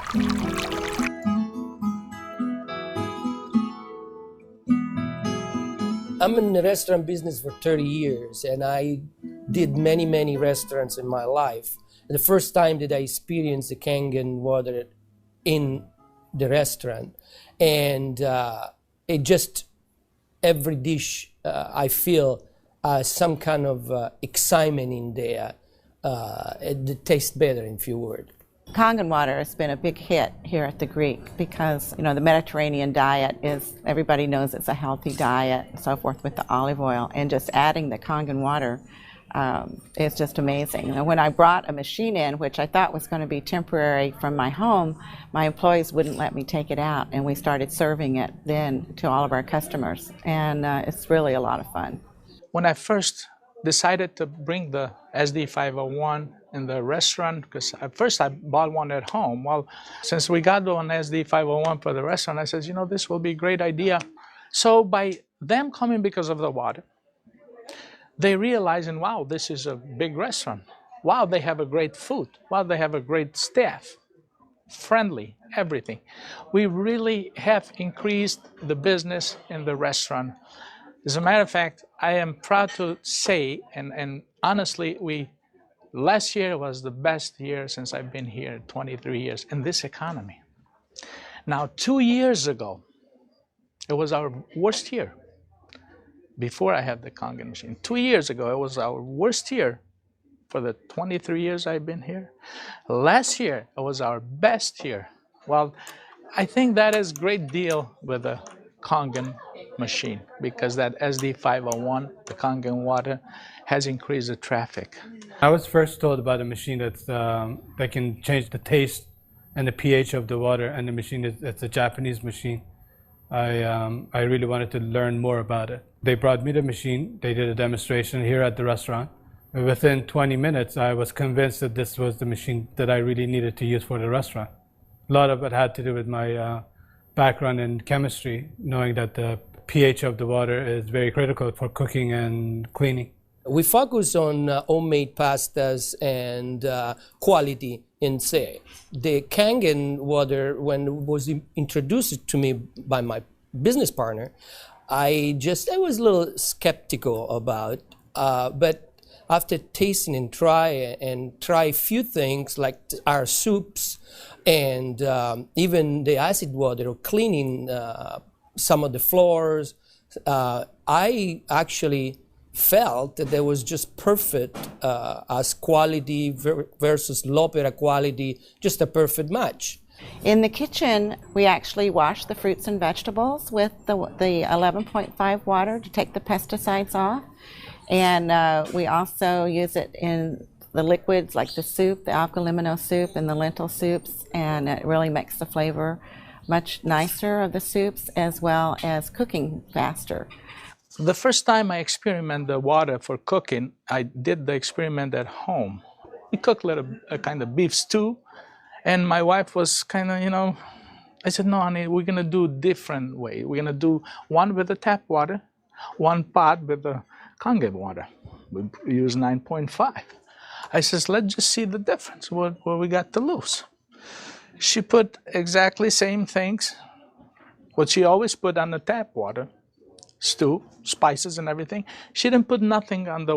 I'm in the restaurant business for 30 years, and I did many restaurants in my life. And the first time that I experienced the Kangen water in the restaurant, and it just, every dish I feel some kind of excitement in there. It tastes better, in few words. Kangen water has been a big hit here at the Greek because, you know, the Mediterranean diet is, everybody knows it's a healthy diet and so forth with the olive oil, and just adding the Kangen water is just amazing. And when I brought a machine in, which I thought was going to be temporary from my home, my employees wouldn't let me take it out, and we started serving it then to all of our customers, and it's really a lot of fun. When I first decided to bring the SD501 in the restaurant, because at first I bought one at home. Well, since we got one SD501 for the restaurant, I said, you know, this will be a great idea. So by them coming because of the water, they realizing, wow, this is a big restaurant. Wow, they have a great food. Wow, they have a great staff. Friendly, everything. We really have increased the business in the restaurant. As a matter of fact, I am proud to say, and honestly, last year was the best year since I've been here, 23 years, in this economy. Now, 2 years ago, it was our worst year. Before I had the Kangen machine. 2 years ago, it was our worst year for the 23 years I've been here. Last year, it was our best year. Well, I think that is a great deal with the Kangen machine, because that SD501, the Kangen water, has increased the traffic. I was first told about a machine that can change the taste and the pH of the water, and the machine it's a Japanese machine. I really wanted to learn more about it. They brought me the machine, they did a demonstration here at the restaurant. Within 20 minutes, I was convinced that this was the machine that I really needed to use for the restaurant. A lot of it had to do with my background in chemistry, knowing that the pH of the water is very critical for cooking and cleaning. We focus on homemade pastas and quality in say. The Kangen water, when it was introduced to me by my business partner, I was a little skeptical about, but after tasting and try a few things like our soups and even the acid water, or cleaning some of the floors, I actually felt that there was just perfect as quality versus l'opera quality, just a perfect match. In the kitchen, we actually wash the fruits and vegetables with the 11.5 water to take the pesticides off. And we also use it in the liquids like the soup, the alkalimino soup and the lentil soups, and it really makes the flavor much nicer of the soups, as well as cooking faster. The first time I experimented the water for cooking, I did the experiment at home. We cooked a kind of beef stew, and my wife was kind of, I said, no, honey, we're going to do a different way. We're going to do one with the tap water, one pot with the Kangen water. We use 9.5. I says, let's just see the difference, what we got to lose. She put exactly same things, what she always put on the tap water, stew, spices and everything. She didn't put nothing on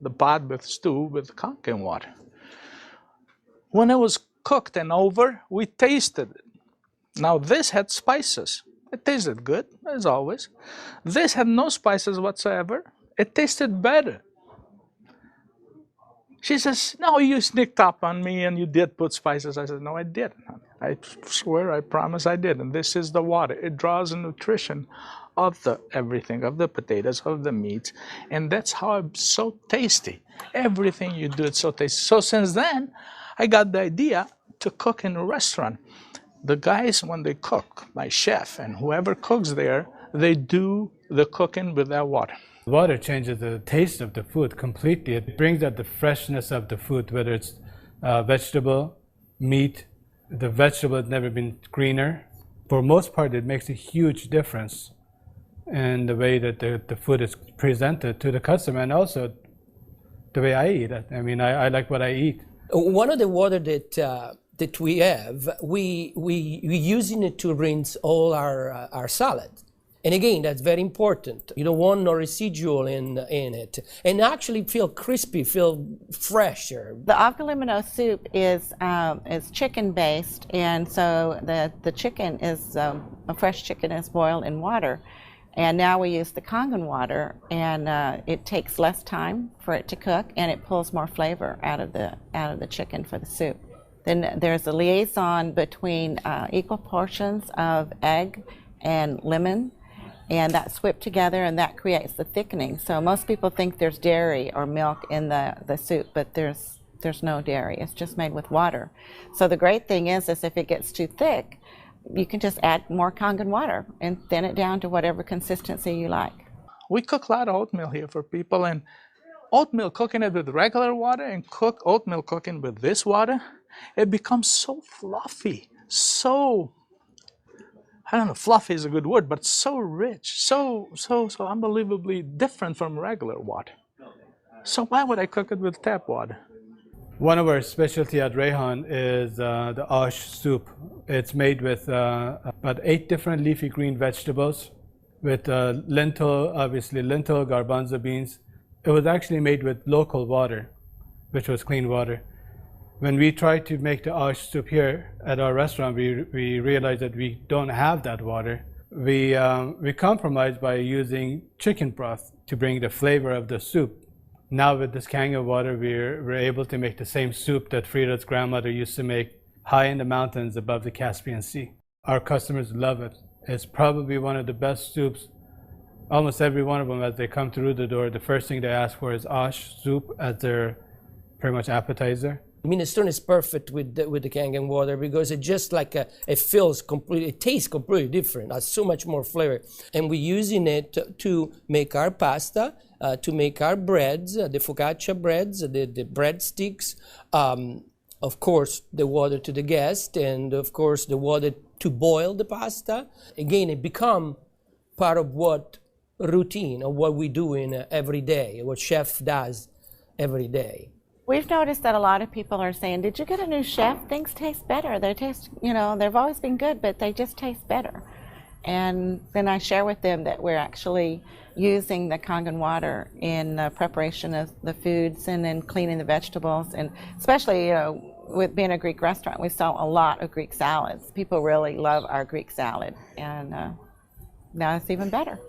the pot with stew with Kangen water. When it was cooked and over, we tasted it. Now this had spices. It tasted good, as always. This had no spices whatsoever. It tasted better. She says, no, you sneaked up on me and you did put spices. I said, no, I didn't. I swear, I promise I did. And this is the water. It draws the nutrition of everything, of the potatoes, of the meat. And that's how it's so tasty. Everything you do, it's so tasty. So since then, I got the idea to cook in a restaurant. The guys, when they cook, my chef and whoever cooks there, they do the cooking with that water. Water changes the taste of the food completely. It brings out the freshness of the food, whether it's vegetable, meat. The vegetable has never been greener. For most part, it makes a huge difference in the way that the food is presented to the customer, and also the way I eat it. I mean, I like what I eat. One of the water that that we have, we using it to rinse all our salad. And again, that's very important. You don't want no residual in it. And actually feel crispy, feel fresher. The avgalimino soup is chicken based, and so the chicken is, a fresh chicken is boiled in water. And now we use the Kangen water, and it takes less time for it to cook, and it pulls more flavor out of the chicken for the soup. Then there's a liaison between equal portions of egg and lemon, and that's whipped together, and that creates the thickening. So most people think there's dairy or milk in the soup, but there's no dairy. It's just made with water. So the great thing is if it gets too thick, you can just add more Kangen water and thin it down to whatever consistency you like. We cook a lot of oatmeal here for people, and oatmeal, cooking it with regular water and oatmeal cooking with this water, it becomes so fluffy, so, I don't know, fluffy is a good word, but so rich, so unbelievably different from regular water. So why would I cook it with tap water? One of our specialty at Rehan is the ash soup. It's made with about 8 different leafy green vegetables, with lentil, obviously lentil, garbanzo beans. It was actually made with local water, which was clean water. When we tried to make the ash soup here at our restaurant, we realized that we don't have that water. We compromised by using chicken broth to bring the flavor of the soup. Now with this Kangen water, we're able to make the same soup that Frida's grandmother used to make high in the mountains above the Caspian Sea. Our customers love it. It's probably one of the best soups. Almost every one of them, as they come through the door, the first thing they ask for is ash soup as their pretty much appetizer. Minestrone is perfect with the Kangen water because it just like it feels completely, it tastes completely different. It has so much more flavor, and we're using it to make our pasta, to make our breads, the focaccia breads, the breadsticks. Of course, the water to the guest, and of course the water to boil the pasta. Again, it become part of what routine of what we do in every day, what chef does every day. We've noticed that a lot of people are saying, did you get a new chef? Things taste better. They taste, they've always been good, but they just taste better. And then I share with them that we're actually using the Kangen water in preparation of the foods and in cleaning the vegetables. And especially, with being a Greek restaurant, we sell a lot of Greek salads. People really love our Greek salad. And now it's even better.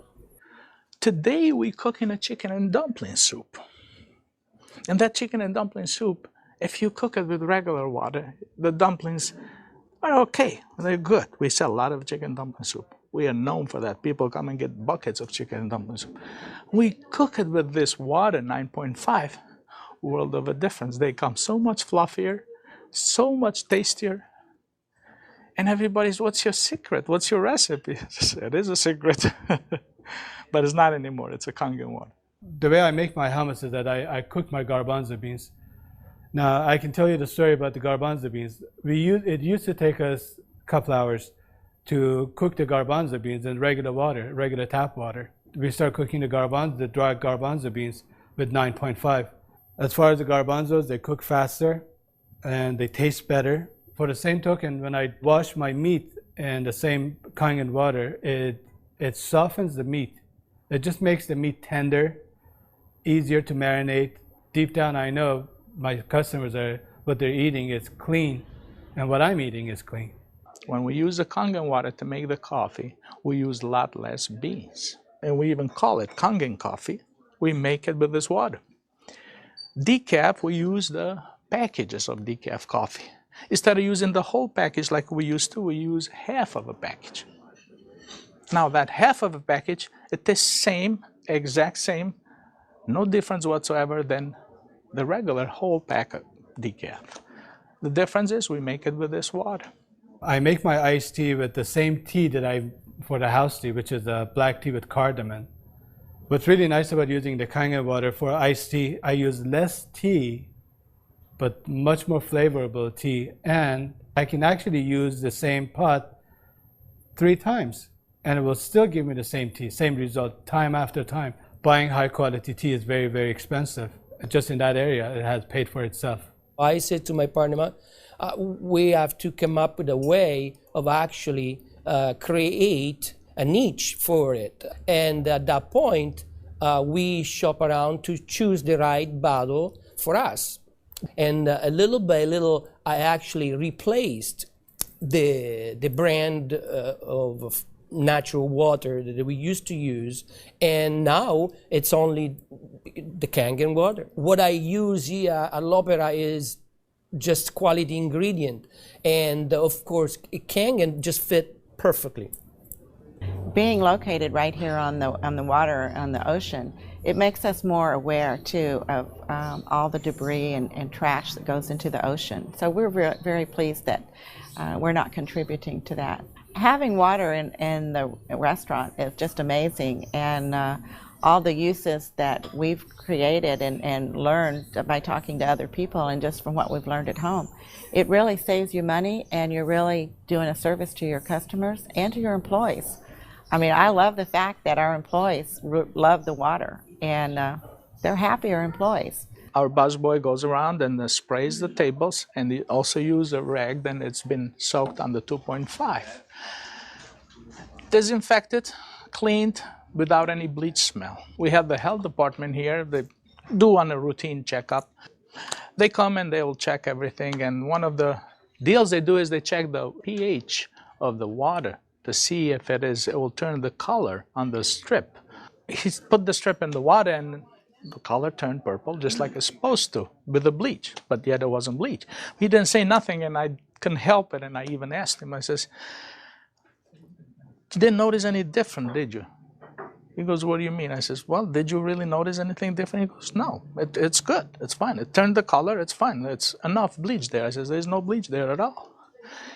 Today we're cooking a chicken and dumpling soup. And that chicken and dumpling soup, if you cook it with regular water, the dumplings are okay. They're good. We sell a lot of chicken dumpling soup. We are known for that. People come and get buckets of chicken and dumpling soup. We cook it with this water, 9.5, world of a difference. They come so much fluffier, so much tastier. And everybody's, what's your secret? What's your recipe? It is a secret, but it's not anymore. It's a Kangen water. The way I make my hummus is that I cook my garbanzo beans. Now, I can tell you the story about the garbanzo beans. It used to take us a couple hours to cook the garbanzo beans in regular water, regular tap water. We start cooking the dry garbanzo beans with 9.5. As far as the garbanzos, they cook faster and they taste better. For the same token, when I wash my meat in the same Kangen water, it softens the meat. It just makes the meat tender, easier to marinate. Deep down, I know my customers what they're eating is clean, and what I'm eating is clean. When we use the Kangen water to make the coffee, we use a lot less beans. And we even call it Kangen coffee. We make it with this water. Decaf, we use the packages of decaf coffee. Instead of using the whole package like we used to, we use half of a package. Now that half of a package, it is same, exact same, no difference whatsoever than the regular whole pack of decaf. The difference is we make it with this water. I make my iced tea with the same tea that for the house tea, which is a black tea with cardamom. What's really nice about using the Kangen water for iced tea, I use less tea, but much more flavorful tea, and I can actually use the same pot 3 times. And it will still give me the same tea, same result, time after time. Buying high quality tea is very, very expensive. Just in that area, it has paid for itself. I said to my partner, we have to come up with a way of actually create a niche for it. And at that point, we shop around to choose the right bottle for us. And little by little, I actually replaced the brand of natural water that we used to use, and now it's only the Kangen water. What I use here at L'Opera is just quality ingredient, and of course Kangen just fit perfectly. Being located right here on the water, on the ocean, it makes us more aware too of all the debris and trash that goes into the ocean. So we're very pleased that we're not contributing to that. Having water in the restaurant is just amazing, and all the uses that we've created and learned by talking to other people and just from what we've learned at home, it really saves you money, and you're really doing a service to your customers and to your employees. I mean, I love the fact that our employees love the water, and they're happier employees. Our busboy goes around and sprays the tables, and they also use a rag then it's been soaked under 2.5. Disinfected, cleaned, without any bleach smell. We have the health department here. They do on a routine checkup. They come and they will check everything, and one of the deals they do is they check the pH of the water to see if it will turn the color on the strip. He put the strip in the water and the color turned purple, just like it's supposed to, with the bleach, but yet it wasn't bleach. He didn't say nothing, and I couldn't help it, and I even asked him, I says, "You didn't notice any different, did you?" He goes, "What do you mean?" I says, "Well, did you really notice anything different?" He goes, "No, it's good, it's fine. It turned the color, it's fine. It's enough bleach there." I says, "There's no bleach there at all."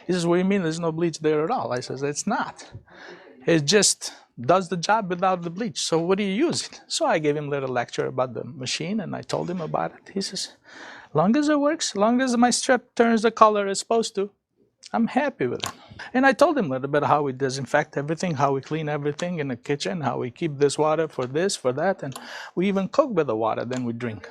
He says, "What do you mean there's no bleach there at all?" I says, "It's not. It just does the job without the bleach. So what do you use it?" So I gave him a little lecture about the machine, and I told him about it. He says, "Long as it works, long as my strip turns the color it's supposed to, I'm happy with it." And I told him a little bit how we disinfect everything, how we clean everything in the kitchen, how we keep this water for this, for that, and we even cook with the water, then we drink.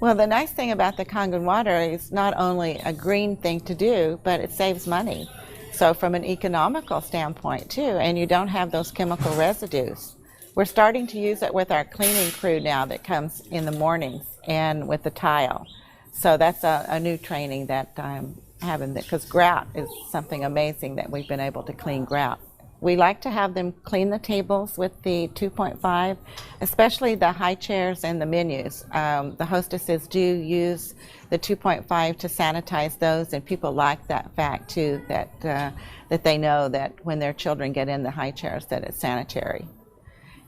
Well, the nice thing about the Kangen water is not only a green thing to do, but it saves money. So from an economical standpoint too, and you don't have those chemical residues. We're starting to use it with our cleaning crew now that comes in the mornings and with the tile. So that's a new training that I'm having, because grout is something amazing that we've been able to clean grout. We like to have them clean the tables with the 2.5, especially the high chairs and the menus. The hostesses do use the 2.5 to sanitize those, and people like that fact too, that they know that when their children get in the high chairs that it's sanitary.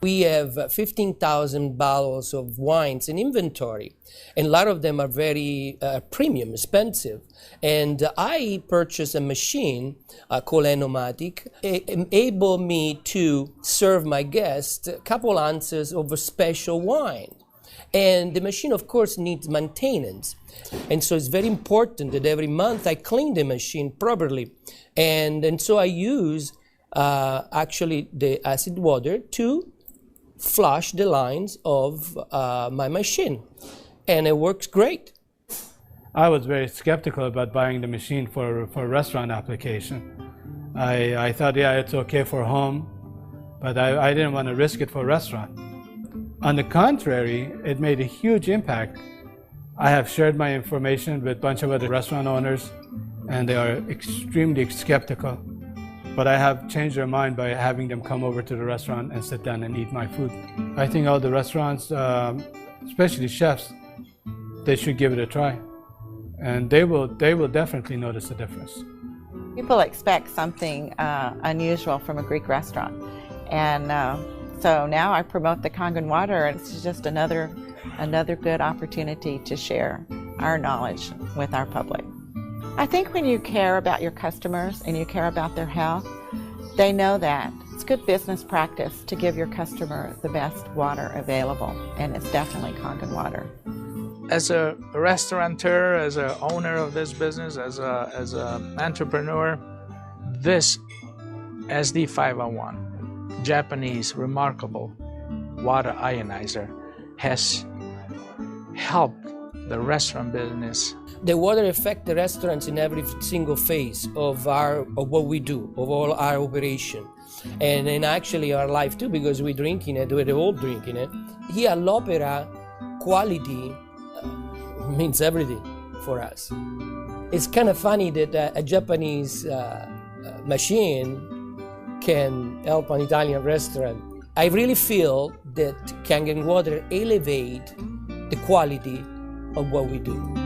We have 15,000 bottles of wines in inventory, and a lot of them are very premium, expensive. And I purchased a machine called Enomatic, enable me to serve my guests a couple ounces of a special wine. And the machine, of course, needs maintenance. And so it's very important that every month I clean the machine properly. And so I use actually the acid water to flush the lines of my machine, and it works great. I was very skeptical about buying the machine for a restaurant application. I thought, yeah, it's okay for home, but I didn't want to risk it for a restaurant. On the contrary, it made a huge impact. I have shared my information with a bunch of other restaurant owners, and they are extremely skeptical. But I have changed their mind by having them come over to the restaurant and sit down and eat my food. I think all the restaurants, especially chefs, they should give it a try. And they will definitely notice a difference. People expect something unusual from a Greek restaurant. And so now I promote the Kangen water, and it's just another good opportunity to share our knowledge with our public. I think when you care about your customers and you care about their health, they know that. It's good business practice to give your customer the best water available, and it's definitely Kangen water. As a restaurateur, as an owner of this business, as an entrepreneur, this SD501, Japanese remarkable water ionizer, has helped the restaurant business. The water affects the restaurants in every single phase of what we do, of all our operation, and in actually our life too, because we're drinking it, we're all drinking it. Here at l'Opera, quality means everything for us. It's kind of funny that a Japanese machine can help an Italian restaurant. I really feel that Kangen water elevate the quality of what we do.